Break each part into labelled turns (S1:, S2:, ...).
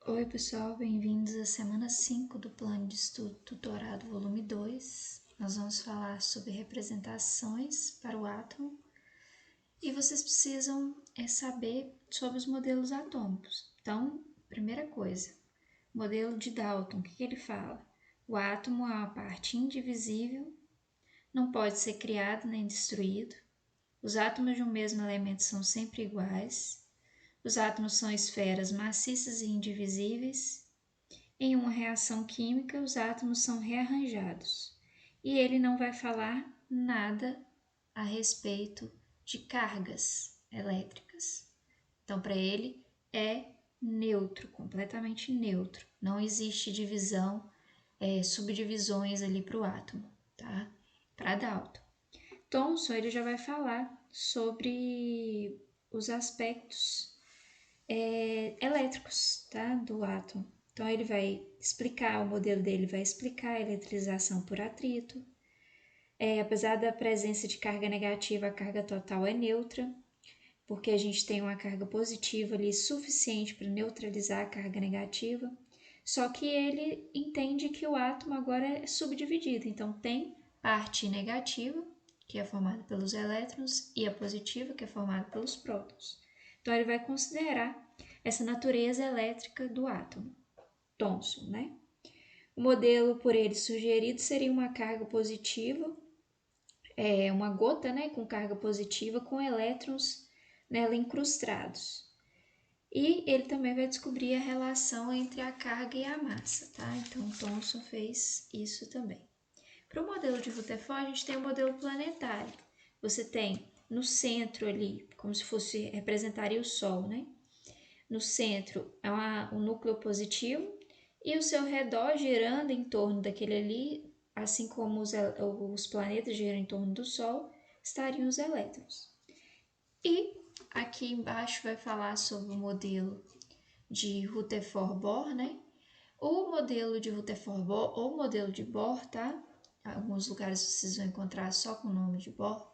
S1: Oi pessoal, bem-vindos à semana 5 do Plano de Estudo Tutorado Volume 2. Nós vamos falar sobre representações para o átomo e vocês precisam saber sobre os modelos atômicos. Então, primeira coisa, modelo de Dalton, o que ele fala? O átomo é uma parte indivisível, não pode ser criado nem destruído, os átomos de um mesmo elemento são sempre iguais, os átomos são esferas maciças e indivisíveis. Em uma reação química, os átomos são rearranjados. E ele não vai falar nada a respeito de cargas elétricas. Então, para ele, é neutro, completamente neutro. Não existe divisão, subdivisões ali para o átomo, tá? Para Dalton. Thomson, ele já vai falar sobre os aspectos elétricos, tá? Do átomo. Então, ele vai explicar, o modelo dele vai explicar a eletrização por atrito. Apesar da presença de carga negativa, a carga total é neutra, porque a gente tem uma carga positiva ali suficiente para neutralizar a carga negativa. Só que ele entende que o átomo agora é subdividido, então tem parte negativa, que é formada pelos elétrons, e a positiva, que é formada pelos prótons. Então, ele vai considerar essa natureza elétrica do átomo. Thomson, né? O modelo por ele sugerido seria uma carga positiva, uma gota, né, com carga positiva com elétrons nela incrustados. E ele também vai descobrir a relação entre a carga e a massa, tá? Então, Thomson fez isso também. Para o modelo de Rutherford, a gente tem o modelo planetário. Você tem no centro ali, como se fosse, representaria o Sol, né? No centro é um núcleo positivo e o seu redor girando em torno daquele ali, assim como os planetas giram em torno do Sol, estariam os elétrons. E aqui embaixo vai falar sobre o modelo de Rutherford-Bohr, né? O modelo de Rutherford-Bohr ou modelo de Bohr, tá? Em alguns lugares vocês vão encontrar só com o nome de Bohr.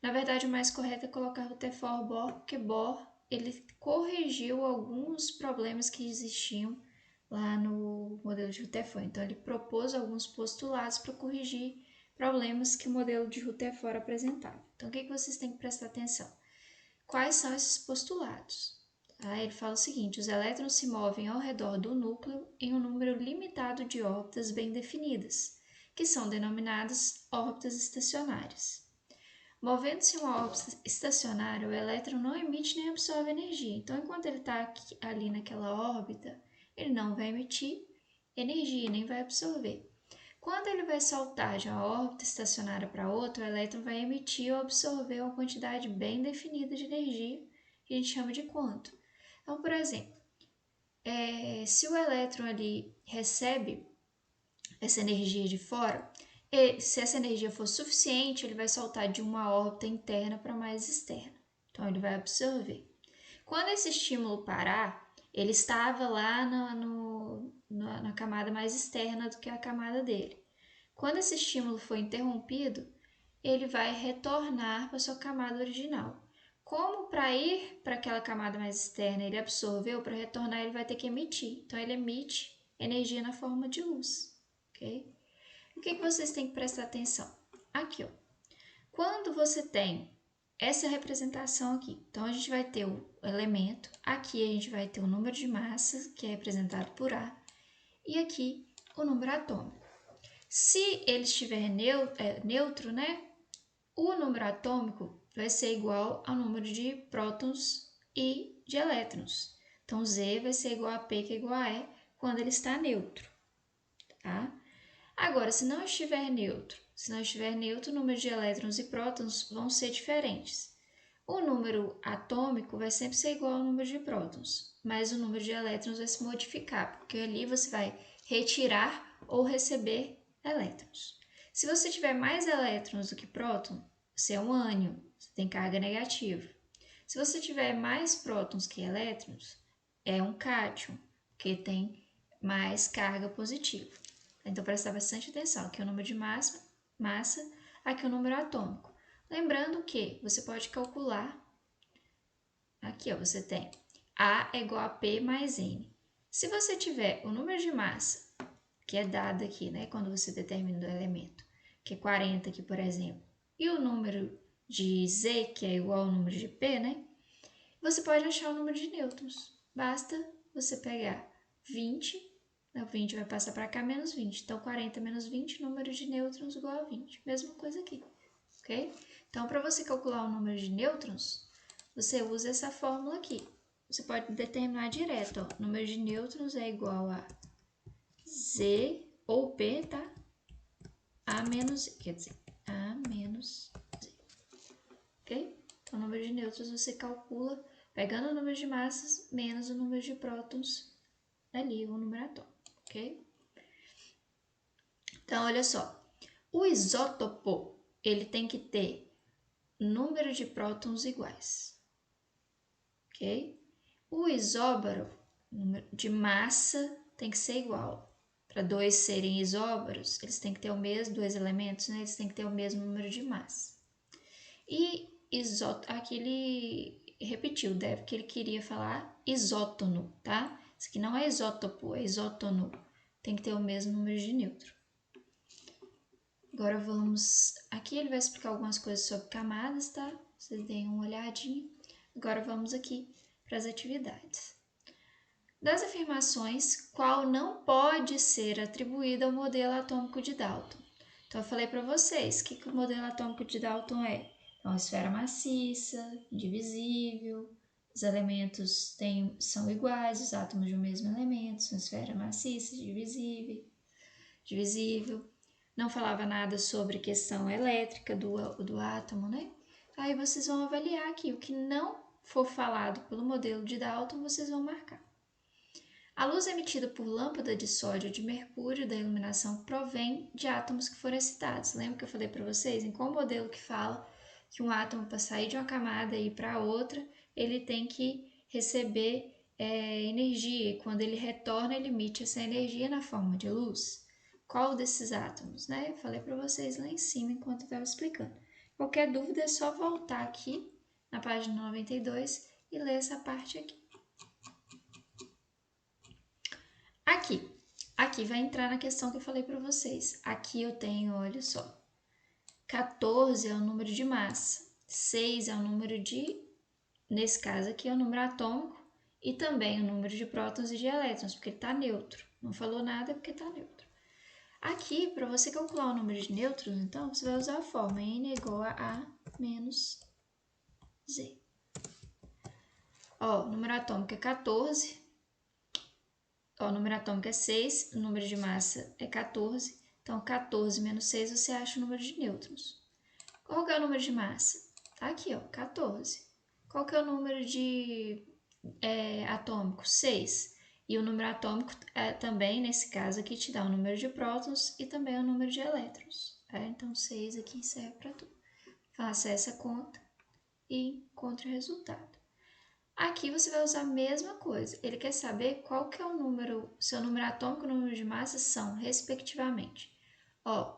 S1: Na verdade, o mais correto é colocar Rutherford-Bohr, porque Bohr ele corrigiu alguns problemas que existiam lá no modelo de Rutherford. Então, ele propôs alguns postulados para corrigir problemas que o modelo de Rutherford apresentava. Então, o que vocês têm que prestar atenção? Quais são esses postulados? Ele fala o seguinte: os elétrons se movem ao redor do núcleo em um número limitado de órbitas bem definidas, que são denominadas órbitas estacionárias. Movendo-se uma órbita estacionária, o elétron não emite nem absorve energia. Então, enquanto ele está ali naquela órbita, ele não vai emitir energia, nem vai absorver. Quando ele vai saltar de uma órbita estacionária para outra, o elétron vai emitir ou absorver uma quantidade bem definida de energia, que a gente chama de quanto. Então, por exemplo, se o elétron ali recebe essa energia de fora, e se essa energia for suficiente, ele vai saltar de uma órbita interna para mais externa. Então, ele vai absorver. Quando esse estímulo parar, ele estava lá na camada mais externa do que a camada dele. Quando esse estímulo for interrompido, ele vai retornar para sua camada original. Como para ir para aquela camada mais externa ele absorveu, para retornar ele vai ter que emitir. Então, ele emite energia na forma de luz. Ok? O que vocês têm que prestar atenção? Aqui, ó. Quando você tem essa representação aqui, então a gente vai ter o elemento, aqui a gente vai ter o número de massas, que é representado por A, e aqui o número atômico. Se ele estiver neutro, né, o número atômico vai ser igual ao número de prótons e de elétrons. Então, Z vai ser igual a P, que é igual a E, quando ele está neutro, tá? Agora, se não estiver neutro, o número de elétrons e prótons vão ser diferentes. O número atômico vai sempre ser igual ao número de prótons, mas o número de elétrons vai se modificar, porque ali você vai retirar ou receber elétrons. Se você tiver mais elétrons do que prótons, você é um ânion, você tem carga negativa. Se você tiver mais prótons que elétrons, é um cátion, que tem mais carga positiva. Então, prestar bastante atenção. Aqui é o número de massa, aqui é o número atômico. Lembrando que você pode calcular, aqui ó, você tem A é igual a P mais N. Se você tiver o número de massa, que é dado aqui, né, quando você determina o elemento, que é 40 aqui, por exemplo, e o número de Z, que é igual ao número de P, né, você pode achar o número de nêutrons. Basta você pegar 20, o 20 vai passar para cá, menos 20. Então, 40 menos 20, número de nêutrons igual a 20. Mesma coisa aqui, ok? Então, para você calcular o número de nêutrons, você usa essa fórmula aqui. Você pode determinar direto, ó. Número de nêutrons é igual a Z ou P, tá? A menos, quer dizer, A menos Z, ok? Então, o número de nêutrons você calcula pegando o número de massas menos o número de prótons ali, o número atômico, ok? Então, olha só, o isótopo, ele tem que ter número de prótons iguais, ok? O isóbaro, número de massa, tem que ser igual. Para dois serem isóbaros, eles têm que ter o mesmo, dois elementos, né? Eles têm que ter o mesmo número de massa. E aqui ele repetiu, deve que ele queria falar isótono, tá? Isso aqui não é isótopo, é isótono. Tem que ter o mesmo número de nêutron. Agora vamos... Aqui ele vai explicar algumas coisas sobre camadas, tá? Vocês deem uma olhadinha. Agora vamos aqui para as atividades. Das afirmações, qual não pode ser atribuída ao modelo atômico de Dalton? Então, eu falei para vocês, o que o modelo atômico de Dalton é? Então, esfera maciça, indivisível, os elementos são iguais, os átomos de um mesmo elemento, são esfera maciça, divisível. Não falava nada sobre questão elétrica do átomo, né? Aí vocês vão avaliar aqui, o que não for falado pelo modelo de Dalton, vocês vão marcar. A luz emitida por lâmpada de sódio ou de mercúrio da iluminação provém de átomos que foram excitados. Lembra que eu falei para vocês? Em qual modelo que fala que um átomo, para sair de uma camada e ir para outra, ele tem que receber energia, e quando ele retorna, ele emite essa energia na forma de luz? Qual desses átomos, né? Eu falei para vocês lá em cima enquanto eu estava explicando. Qualquer dúvida é só voltar aqui na página 92 e ler essa parte aqui. Aqui vai entrar na questão que eu falei para vocês. Aqui eu tenho, olha só, 14 é o número de massa, 6 é o número de, nesse caso aqui é o número atômico, e também o número de prótons e de elétrons, porque ele está neutro. Não falou nada porque está neutro. Aqui, para você calcular o número de nêutrons, então, você vai usar a fórmula N é igual a A menos Z. Ó, o número atômico é 14, ó, o número atômico é 6, o número de massa é 14, então 14 menos 6 você acha o número de nêutrons. Qual que é o número de massa? Tá aqui, ó, 14. Qual que é o número de atômico? 6. E o número atômico também, nesse caso aqui, te dá o número de prótons e também o número de elétrons. Então, 6 aqui serve para tudo. Faça essa conta e encontre o resultado. Aqui você vai usar a mesma coisa. Ele quer saber qual que é o número, seu número atômico e o número de massa são, respectivamente. Ó,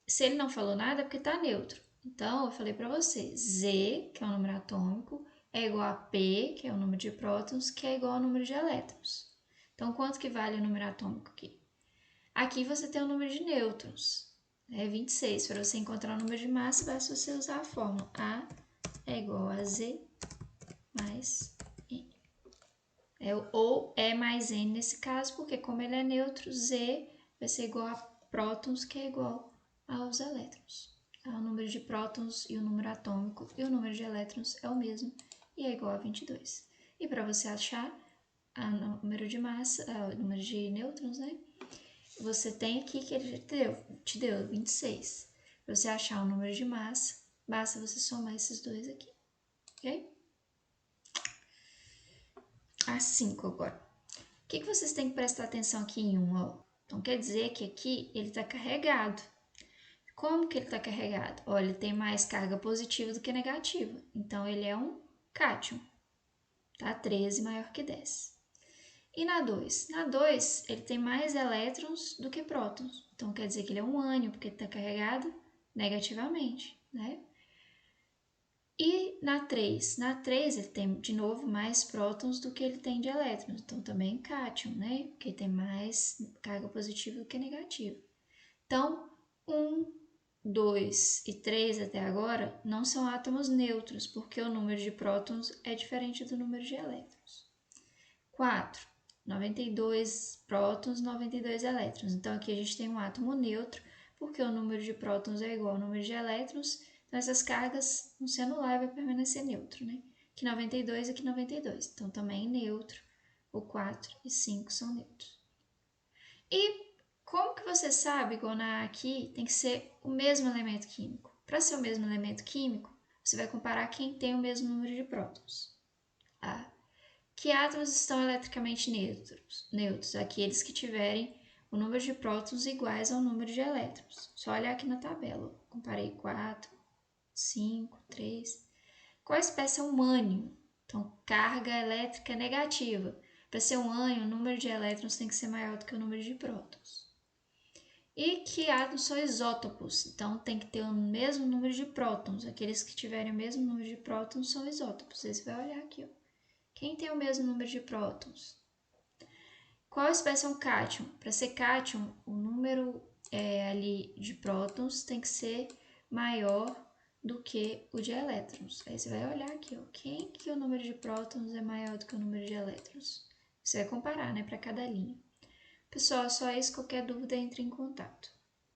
S1: se ele não falou nada é porque está neutro. Então, eu falei para você, Z, que é o número atômico, é igual a P, que é o número de prótons, que é igual ao número de elétrons. Então, quanto que vale o número atômico aqui? Aqui você tem o número de nêutrons, é 26. Para você encontrar o número de massa, basta você usar a fórmula A é igual a Z mais N. Ou E mais N nesse caso, porque como ele é neutro, Z vai ser igual a prótons, que é igual aos elétrons. O número de prótons e o número atômico e o número de elétrons é o mesmo e é igual a 22. E para você achar o número de massa, o número de nêutrons, né? Você tem aqui que ele te deu 26. Para você achar o número de massa, basta você somar esses dois aqui, ok? A 5 agora. O que vocês têm que prestar atenção aqui em 1, ó? Então, quer dizer que aqui ele está carregado. Como que ele está carregado? Olha, ele tem mais carga positiva do que negativa. Então, ele é um cátion. Tá? 13 maior que 10. E na 2? Na 2, ele tem mais elétrons do que prótons. Então, quer dizer que ele é um ânion, porque ele está carregado negativamente, né? E na 3? Na 3 ele tem, de novo, mais prótons do que ele tem de elétrons. Então, também cátion, né? Porque tem mais carga positiva do que negativa. Então, 1, 2 e 3 até agora não são átomos neutros, porque o número de prótons é diferente do número de elétrons. 4, 92 prótons, 92 elétrons. Então, aqui a gente tem um átomo neutro, porque o número de prótons é igual ao número de elétrons, então essas cargas vão se anular e vai permanecer neutro, né? Aqui 92 e aqui 92. Então, também neutro, o 4 e 5 são neutros. E como que você sabe, igual na aqui, tem que ser o mesmo elemento químico? Para ser o mesmo elemento químico, você vai comparar quem tem o mesmo número de prótons. Ah, que átomos estão eletricamente neutros? Aqueles que tiverem o número de prótons iguais ao número de elétrons. Só olhar aqui na tabela. Comparei 4, 5, 3. Qual espécie é o mânio? Então, carga elétrica negativa. Para ser um ânion, o número de elétrons tem que ser maior do que o número de prótons. E que átomos são isótopos? Então, tem que ter o mesmo número de prótons. Aqueles que tiverem o mesmo número de prótons são isótopos. Você vai olhar aqui, ó. Quem tem o mesmo número de prótons? Qual espécie é um cátion? Para ser cátion, o número ali de prótons tem que ser maior do que o de elétrons. Aí você vai olhar aqui, ó, quem que o número de prótons é maior do que o número de elétrons? Você vai comparar, né, para cada linha. Pessoal, só isso. Qualquer dúvida, entre em contato.